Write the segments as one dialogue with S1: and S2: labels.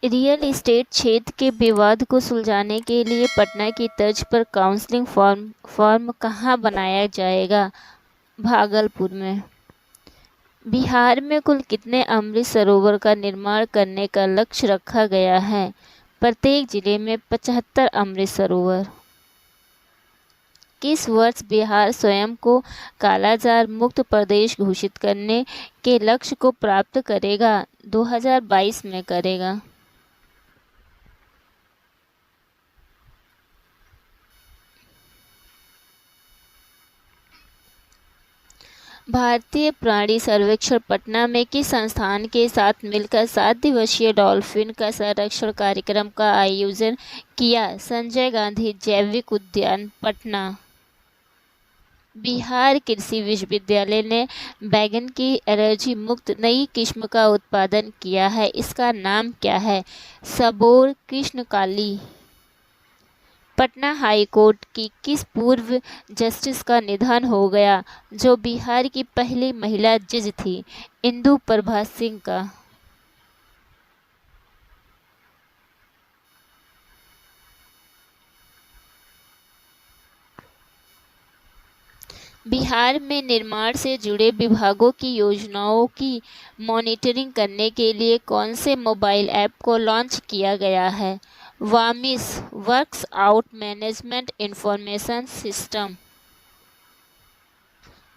S1: Real estate क्षेत्र के विवाद को सुलझाने के लिए पटना की तर्ज पर काउंसलिंग फॉर्म कहाँ बनाया जाएगा? भागलपुर में। बिहार में कुल कितने अमृत सरोवर का निर्माण करने का लक्ष्य रखा गया है? प्रत्येक जिले में 75 अमृत सरोवर। किस वर्ष बिहार स्वयं को कालाजार मुक्त प्रदेश घोषित करने के लक्ष्य को प्राप्त करेगा? 2022 में करेगा। भारतीय प्राणी सर्वेक्षण पटना में किस संस्थान के साथ मिलकर 7 दिवसीय डॉल्फिन का संरक्षण कार्यक्रम का आयोजन किया? संजय गांधी जैविक उद्यान, पटना। बिहार कृषि विश्वविद्यालय ने बैगन की एलर्जी मुक्त नई किस्म का उत्पादन किया है। इसका नाम क्या है? सबोर कृष्णकाली। पटना हाई कोर्ट की किस पूर्व जस्टिस का निधन हो गया, जो बिहार की पहली महिला जज थी? इंदु प्रभा सिंह का। बिहार में निर्माण से जुड़े विभागों की योजनाओं की मॉनिटरिंग करने के लिए कौन से मोबाइल ऐप को लॉन्च किया गया है? वामिस, works out management information system.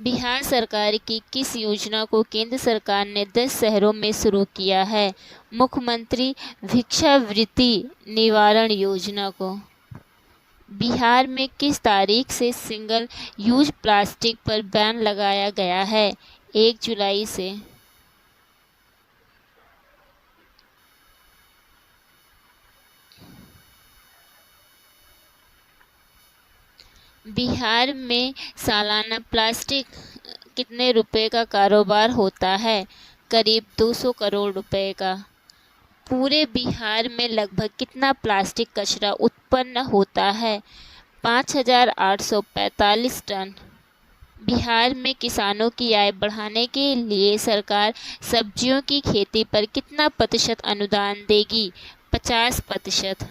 S1: Bihar सरकार की किस योजना को केंद्र सरकार ने 10 शहरों में शुरू किया है? मुख्यमंत्री भिक्षावृत्ति निवारण योजना को। बिहार में किस तारीख से सिंगल यूज प्लास्टिक पर बैन लगाया गया है? 1 जुलाई से। बिहार में सालाना प्लास्टिक कितने रुपए का कारोबार होता है? करीब 200 करोड़ रुपए का। पूरे बिहार में लगभग कितना प्लास्टिक कचरा उत्पन्न होता है? 5,845 टन। बिहार में किसानों की आय बढ़ाने के लिए सरकार सब्जियों की खेती पर कितना प्रतिशत अनुदान देगी? 50%।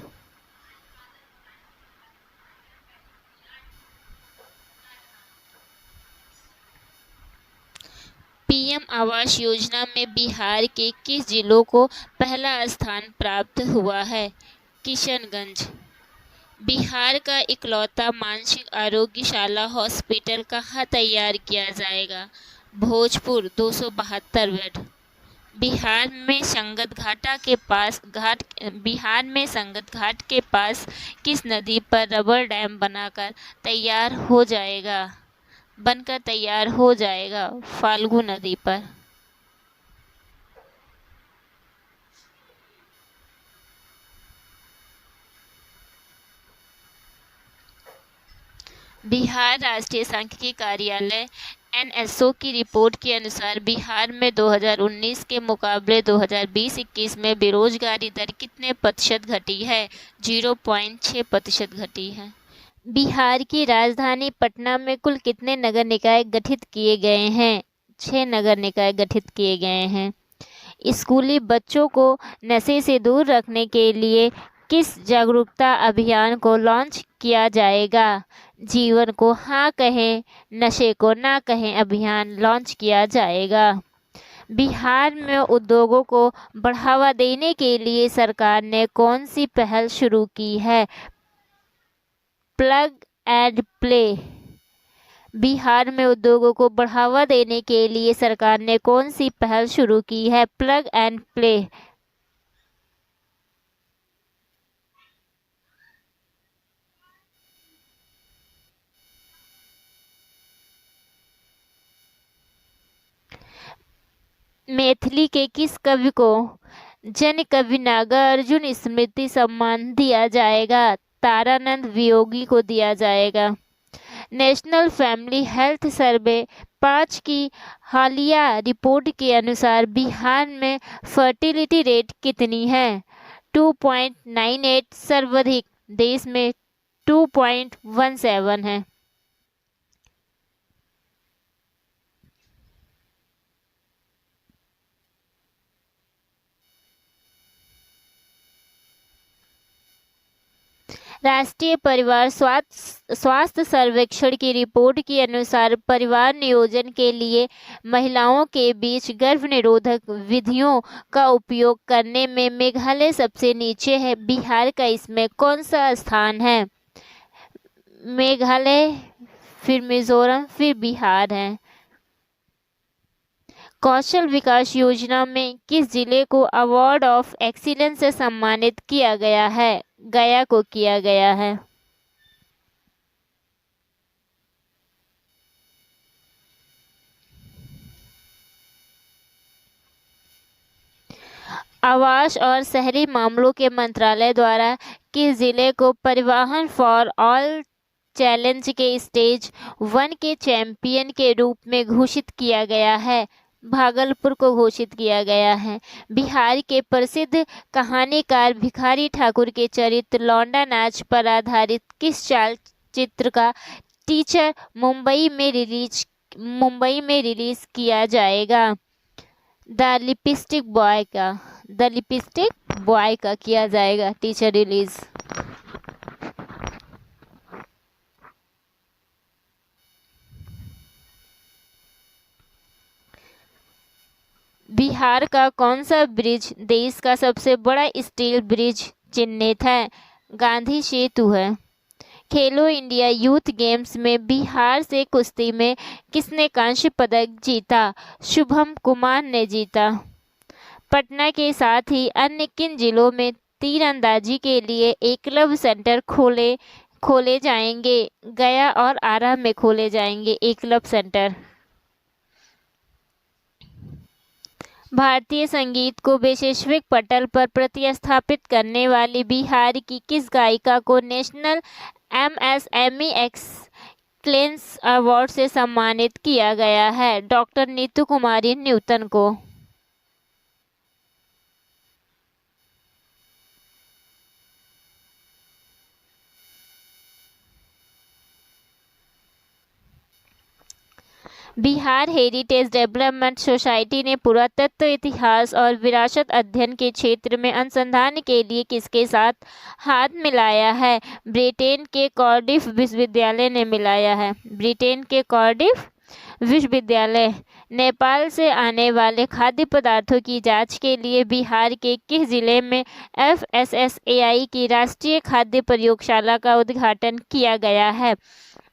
S1: पीएम आवास योजना में बिहार के किस जिलों को पहला स्थान प्राप्त हुआ है? किशनगंज। बिहार का इकलौता मानसिक आरोग्यशाला हॉस्पिटल कहाँ तैयार किया जाएगा? भोजपुर, 272 बेड। बिहार में संगत घाट के पास किस नदी पर रबर डैम बनकर तैयार हो जाएगा? फाल्गु नदी पर। बिहार राष्ट्रीय सांख्यिकी कार्यालय एनएसओ की रिपोर्ट के अनुसार बिहार में 2019 के मुकाबले 2020-21 में बेरोजगारी दर कितने प्रतिशत घटी है? 0.6% घटी है। बिहार की राजधानी पटना में कुल कितने नगर निकाय गठित किए गए हैं? 6 नगर निकाय गठित किए गए हैं। स्कूली बच्चों को नशे से दूर रखने के लिए किस जागरूकता अभियान को लॉन्च किया जाएगा? जीवन को हाँ कहें, नशे को ना कहें अभियान लॉन्च किया जाएगा। बिहार में उद्योगों को बढ़ावा देने के लिए सरकार ने कौन सी पहल शुरू की है? Plug and play. बिहार में उद्योगों को बढ़ावा देने के लिए सरकार ने कौन सी पहल शुरू की है? Plug and play. मैथिली के किस कवि को जन कवि नागार्जुन स्मृति सम्मान दिया जाएगा? तारानंद वियोगी को दिया जाएगा। नेशनल फैमिली हेल्थ सर्वे 5 की हालिया रिपोर्ट के अनुसार बिहार में फर्टिलिटी रेट कितनी है? 2.98 सर्वाधिक, देश में 2.17 है। राष्ट्रीय परिवार स्वास्थ्य सर्वेक्षण की रिपोर्ट के अनुसार परिवार नियोजन के लिए महिलाओं के बीच गर्भ निरोधक विधियों का उपयोग करने में मेघालय सबसे नीचे है। बिहार का इसमें कौन सा स्थान है? मेघालय, फिर मिजोरम, फिर बिहार है। कौशल विकास योजना में किस जिले को अवार्ड ऑफ एक्सीलेंस से सम्मानित किया गया है? गया को किया गया है। आवास और शहरी मामलों के मंत्रालय द्वारा किस जिले को परिवहन फॉर ऑल चैलेंज के स्टेज 1 के चैंपियन के रूप में घोषित किया गया है? भागलपुर को घोषित किया गया है। बिहार के प्रसिद्ध कहानीकार भिखारी ठाकुर के चरित्र लौंडा नाच पर आधारित किस चलचित्र का टीजर मुंबई में रिलीज किया जाएगा? द लिपस्टिक बॉय का किया जाएगा टीजर रिलीज। बिहार का कौन सा ब्रिज देश का सबसे बड़ा स्टील ब्रिज चिन्हित है? गांधी सेतु है। खेलो इंडिया यूथ गेम्स में बिहार से कुश्ती में किसने कांस्य पदक जीता? शुभम कुमार ने जीता। पटना के साथ ही अन्य किन जिलों में तीरंदाजी के लिए एकलव्य सेंटर खोले जाएंगे? गया और आरा में खोले जाएंगे एकलव्य सेंटर। भारतीय संगीत को वैश्विक पटल पर प्रतिस्थापित करने वाली बिहार की किस गायिका को नेशनल MSME एक्सीलेंस अवार्ड से सम्मानित किया गया है? डॉक्टर नीतू कुमारी न्यूटन को। बिहार हेरिटेज डेवलपमेंट सोसाइटी ने पुरातत्व, इतिहास और विरासत अध्ययन के क्षेत्र में अनुसंधान के लिए किसके साथ हाथ मिलाया है? ब्रिटेन के कार्डिफ विश्वविद्यालय ने मिलाया है। ब्रिटेन के कार्डिफ विश्वविद्यालय। नेपाल से आने वाले खाद्य पदार्थों की जांच के लिए बिहार के किस जिले में FSSAI की राष्ट्रीय खाद्य प्रयोगशाला का उद्घाटन किया गया है?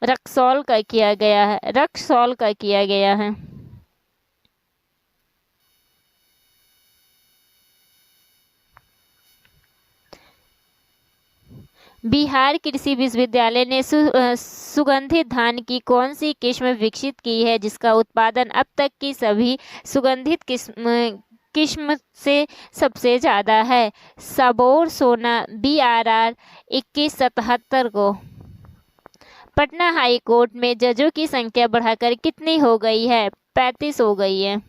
S1: रक्सौल का किया गया है। बिहार कृषि विश्वविद्यालय ने सुगंधित धान की कौन सी किस्म विकसित की है जिसका उत्पादन अब तक की सभी सुगंधित किस्म से सबसे ज़्यादा है? सबौर सोना BRR 2177 को। पटना हाई कोर्ट में जजों की संख्या बढ़ाकर कितनी हो गई है? 35 हो गई है।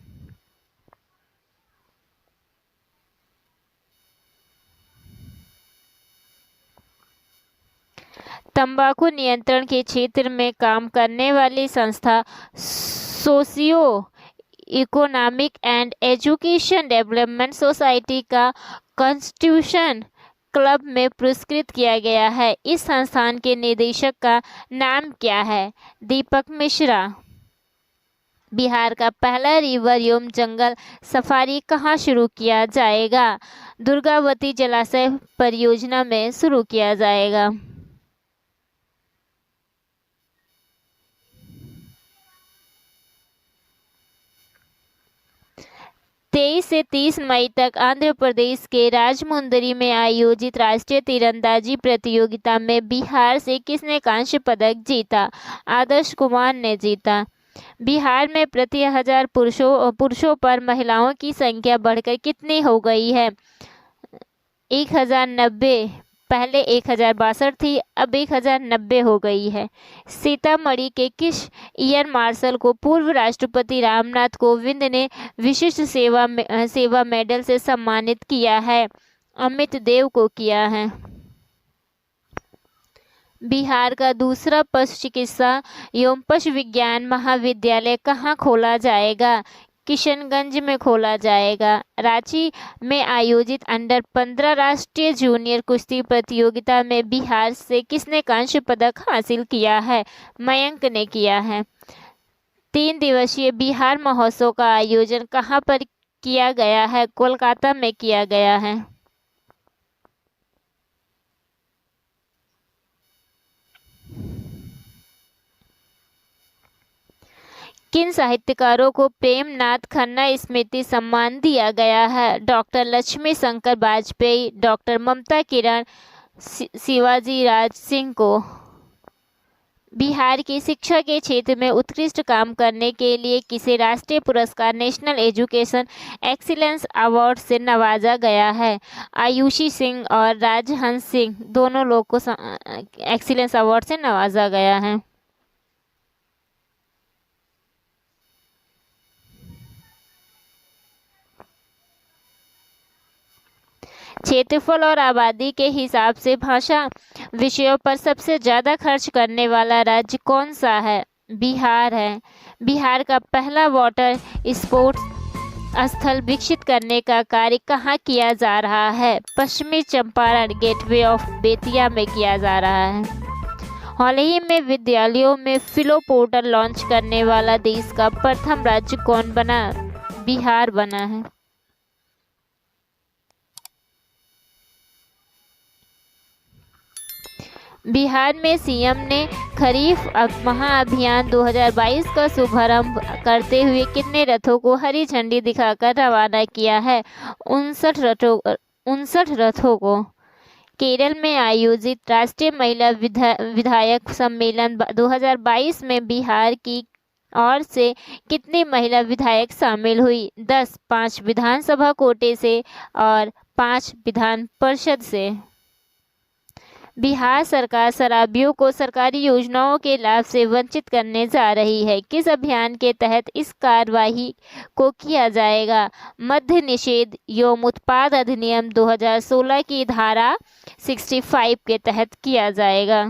S1: तंबाकू नियंत्रण के क्षेत्र में काम करने वाली संस्था socio economic and education development society का कॉन्स्टिट्यूशन क्लब में पुरस्कृत किया गया है। इस संस्थान के निदेशक का नाम क्या है? दीपक मिश्रा। बिहार का पहला रिवर एवं जंगल सफारी कहाँ शुरू किया जाएगा? दुर्गावती जलाशय परियोजना में शुरू किया जाएगा। 23 से 30 मई तक आंध्र प्रदेश के राजमुंदरी में आयोजित राष्ट्रीय तीरंदाजी प्रतियोगिता में बिहार से किसने कांस्य पदक जीता? आदर्श कुमार ने जीता। बिहार में प्रति 1000 पुरुषों पर महिलाओं की संख्या बढ़कर कितनी हो गई है? 1090। पहले 1062 थी, अब 1090 हो गई है। सीतामढ़ी के किस एयर मार्शल को पूर्व राष्ट्रपति रामनाथ कोविंद ने विशिष्ट सेवा मेडल से सम्मानित किया है? अमित देव को किया है। बिहार का दूसरा पशु चिकित्सा एवं पशु विज्ञान महाविद्यालय कहाँ खोला जाएगा? किशनगंज में खोला जाएगा। रांची में आयोजित अंडर 15 राष्ट्रीय जूनियर कुश्ती प्रतियोगिता में बिहार से किसने कांस्य पदक हासिल किया है? मयंक ने किया है। 3 दिवसीय बिहार महोत्सव का आयोजन कहाँ पर किया गया है? कोलकाता में किया गया है। किन साहित्यकारों को प्रेमनाथ खन्ना स्मृति सम्मान दिया गया है? डॉक्टर लक्ष्मी शंकर वाजपेयी, डॉक्टर ममता किरण, शिवाजी राज सिंह को। बिहार की शिक्षा के क्षेत्र में उत्कृष्ट काम करने के लिए किसे राष्ट्रीय पुरस्कार नेशनल एजुकेशन एक्सीलेंस अवार्ड से नवाजा गया है? आयुषी सिंह और राजहंस सिंह दोनों लोग को एक्सीलेंस अवार्ड से नवाजा गया है। क्षेत्रफल और आबादी के हिसाब से भाषा विषयों पर सबसे ज़्यादा खर्च करने वाला राज्य कौन सा है? बिहार है। बिहार का पहला वाटर स्पोर्ट्स स्थल विकसित करने का कार्य कहाँ किया जा रहा है? पश्चिमी चंपारण गेटवे ऑफ बेतिया में किया जा रहा है। हाल ही में विद्यालयों में फिलो पोर्टल लॉन्च करने वाला देश का प्रथम राज्य कौन बना? बिहार बना है। बिहार में सीएम ने खरीफ महाअभियान 2022 का शुभारंभ करते हुए कितने रथों को हरी झंडी दिखाकर रवाना किया है? 59 रथों को। केरल में आयोजित राष्ट्रीय महिला विधायक सम्मेलन 2022 में बिहार की ओर से कितनी महिला विधायक शामिल हुई? 10, 5 विधानसभा कोटे से और 5 विधान परिषद से। बिहार सरकार शराबियों को सरकारी योजनाओं के लाभ से वंचित करने जा रही है। किस अभियान के तहत इस कार्रवाई को किया जाएगा? मद्य निषेध एवं उत्पाद अधिनियम 2016 की धारा 65 के तहत किया जाएगा।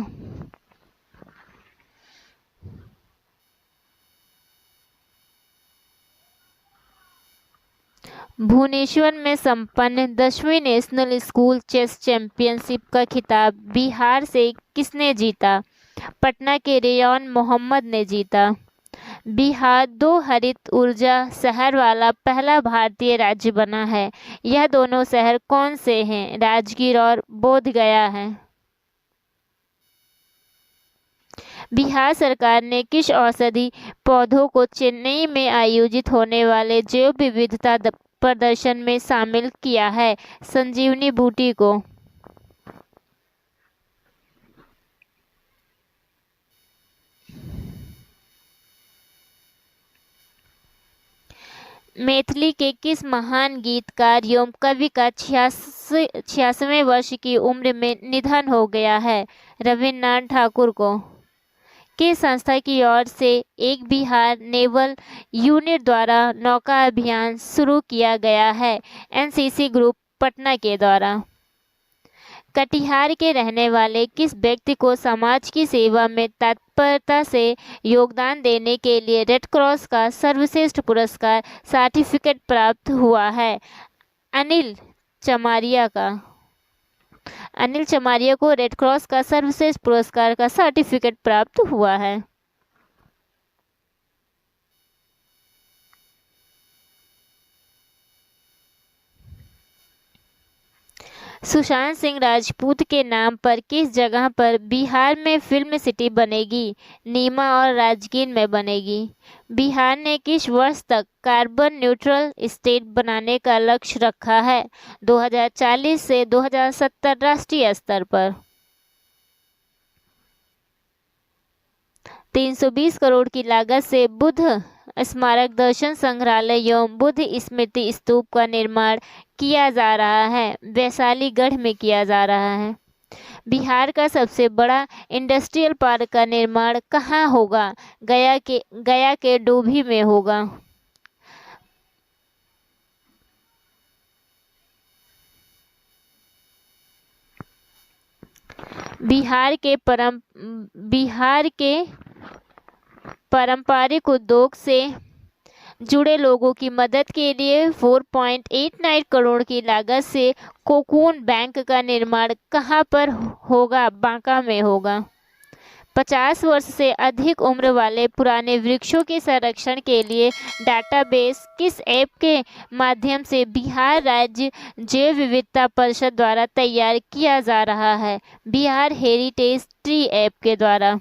S1: भुवनेश्वर में संपन्न 10वीं नेशनल स्कूल चेस चैंपियनशिप का खिताब बिहार से किसने जीता? पटना के रेयान मोहम्मद ने जीता। बिहार 2 हरित ऊर्जा शहर वाला पहला भारतीय राज्य बना है। यह दोनों शहर कौन से हैं? राजगीर और बोधगया है। बिहार सरकार ने किस औषधि पौधों को चेन्नई में आयोजित होने वाले जैव विविधता प्रदर्शन में शामिल किया है? संजीवनी बूटी को। मैथिली के किस महान गीतकार एवं कवि का 86वें वर्ष की उम्र में निधन हो गया है? रविन्द्रनाथ ठाकुर को। किस संस्था की ओर से एक बिहार नेवल यूनिट द्वारा नौका अभियान शुरू किया गया है? एनसीसी ग्रुप पटना के द्वारा। कटिहार के रहने वाले किस व्यक्ति को समाज की सेवा में तत्परता से योगदान देने के लिए रेड क्रॉस का सर्वश्रेष्ठ पुरस्कार सर्टिफिकेट प्राप्त हुआ है? अनिल चमारिया को रेड क्रॉस का सर्वश्रेष्ठ पुरस्कार का सर्टिफिकेट प्राप्त हुआ है। सुशांत सिंह राजपूत के नाम पर किस जगह पर बिहार में फिल्म सिटी बनेगी? नीमा और राजगीर में बनेगी। बिहार ने किस वर्ष तक कार्बन न्यूट्रल स्टेट बनाने का लक्ष्य रखा है? 2040 से 2070 राष्ट्रीय स्तर पर। 320 करोड़ की लागत से बुद्ध स्मारक दर्शन संग्रहालय एवं बुद्ध स्मृति स्तूप का निर्माण किया जा रहा है। वैशालीगढ़ में किया जा रहा है। बिहार का सबसे बड़ा इंडस्ट्रियल पार्क का निर्माण कहाँ होगा? गया के डोभी में होगा। बिहार के पारंपरिक उद्योग से जुड़े लोगों की मदद के लिए 4.89 करोड़ की लागत से कोकून बैंक का निर्माण कहां पर होगा? बांका में होगा। 50 वर्ष से अधिक उम्र वाले पुराने वृक्षों के संरक्षण के लिए डाटाबेस किस ऐप के माध्यम से बिहार राज्य जैव विविधता परिषद द्वारा तैयार किया जा रहा है? बिहार हेरिटेज ट्री ऐप के द्वारा।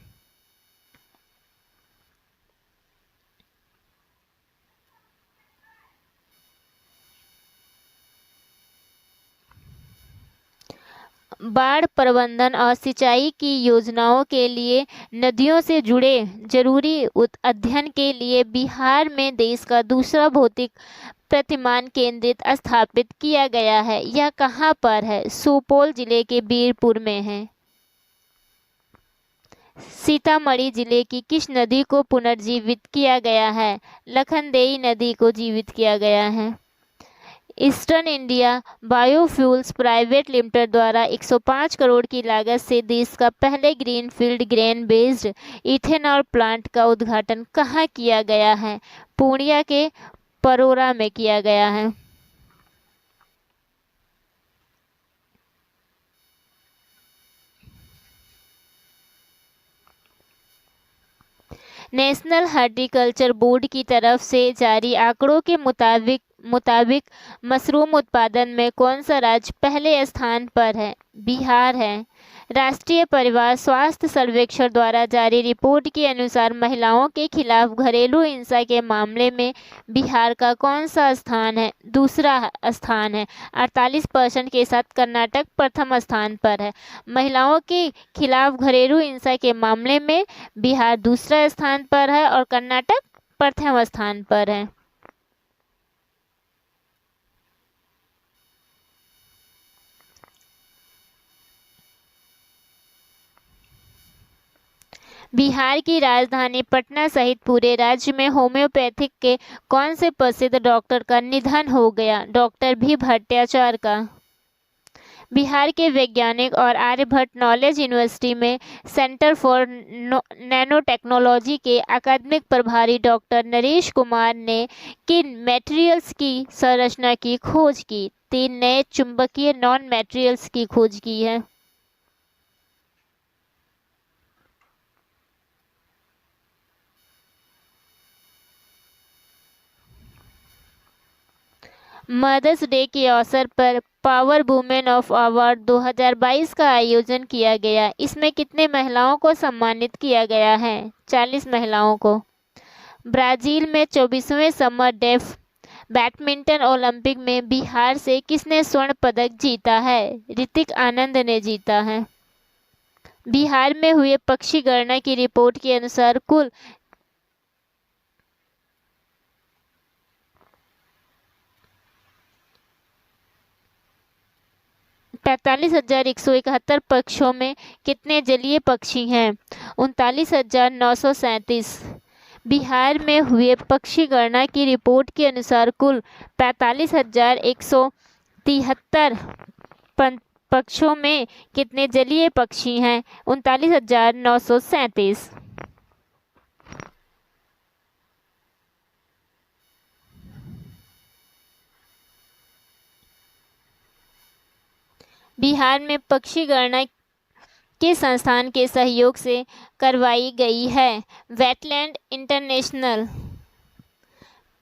S1: बाढ़ प्रबंधन और सिंचाई की योजनाओं के लिए नदियों से जुड़े जरूरी अध्ययन के लिए बिहार में देश का दूसरा भौतिक प्रतिमान केंद्र स्थापित किया गया है। यह कहाँ पर है? सुपौल जिले के बीरपुर में है। सीतामढ़ी जिले की किस नदी को पुनर्जीवित किया गया है? लखनदेई नदी को जीवित किया गया है। Eastern India biofuels private limited द्वारा 105 करोड़ की लागत से देश का पहले greenfield grain based ethanol plant का उद्घाटन कहाँ किया गया है? पूर्णिया के परोरा में किया गया है। नेशनल हॉर्टिकल्चर बोर्ड की तरफ से जारी आंकड़ों के मुताबिक मशरूम उत्पादन में कौन सा राज्य पहले स्थान पर है? बिहार है। राष्ट्रीय परिवार स्वास्थ्य सर्वेक्षण द्वारा जारी रिपोर्ट के अनुसार महिलाओं के खिलाफ घरेलू हिंसा के मामले में बिहार का कौन सा स्थान है? दूसरा स्थान है। 48% के साथ कर्नाटक प्रथम स्थान पर है। महिलाओं के खिलाफ घरेलू हिंसा के मामले में बिहार दूसरा स्थान पर है और कर्नाटक प्रथम स्थान पर है। बिहार की राजधानी पटना सहित पूरे राज्य में होम्योपैथिक के कौन से प्रसिद्ध डॉक्टर का निधन हो गया? डॉक्टर भी भट्टाचार्य का। बिहार के वैज्ञानिक और आर्यभट्ट नॉलेज यूनिवर्सिटी में सेंटर फॉर नैनो टेक्नोलॉजी के अकादमिक प्रभारी डॉक्टर नरेश कुमार ने किन मटेरियल्स की संरचना की खोज की? 3 नए चुंबकीय नॉन मटेरियल्स की खोज की है। मदर्स डे के अवसर पर पावर वुमेन ऑफ अवार्ड 2022 का आयोजन किया गया। इसमें कितने महिलाओं को सम्मानित किया गया है? 40 महिलाओं को। ब्राजील में 24वें समर डेफ बैडमिंटन ओलंपिक में बिहार से किसने स्वर्ण पदक जीता है? ऋतिक आनंद ने जीता है। बिहार में हुए पक्षी गणना की रिपोर्ट के अनुसार कुल 45,171 पक्षियों में कितने जलीय पक्षी हैं? 39,937। बिहार में हुए पक्षी गणना की रिपोर्ट के अनुसार कुल 45,173 पक्षियों में कितने जलीय पक्षी हैं? 39,937। बिहार में पक्षी गणना किस संस्थान के सहयोग से करवाई गई है? Wetland international.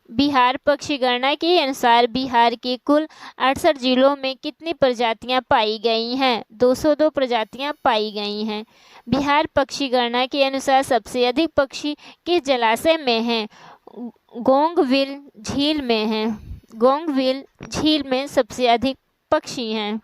S1: बिहार पक्षी गणना के अनुसार बिहार के कुल 68 जिलों में कितनी प्रजातियां पाई गई हैं? 202 प्रजातियां पाई गई हैं। बिहार पक्षी गणना के अनुसार सबसे अधिक पक्षी किस जलाशय में हैं? गोंगविल झील में हैं। गोंगविल झील में सबसे अधिक पक्षी हैं।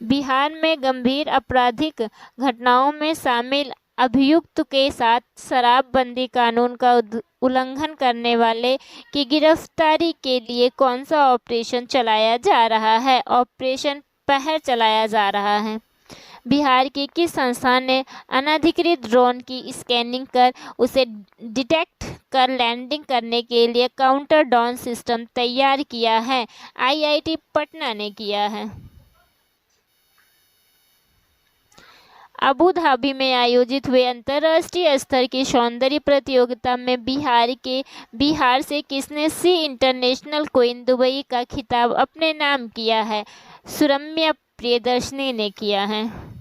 S1: बिहार में गंभीर आपराधिक घटनाओं में शामिल अभियुक्त के साथ शराबबंदी कानून का उल्लंघन करने वाले की गिरफ्तारी के लिए कौन सा ऑपरेशन चलाया जा रहा है? ऑपरेशन पहर चलाया जा रहा है। बिहार के किस संस्थान ने अनधिकृत ड्रोन की स्कैनिंग कर उसे डिटेक्ट कर लैंडिंग करने के लिए काउंटर ड्रोन सिस्टम तैयार किया है? आईआईटी पटना ने किया है। अबू धाबी में आयोजित हुए अंतर्राष्ट्रीय स्तर की सौंदर्य प्रतियोगिता में बिहार से किसने सी इंटरनेशनल क्वीन दुबई का खिताब अपने नाम किया है? सुरम्या प्रियदर्शनी ने किया है।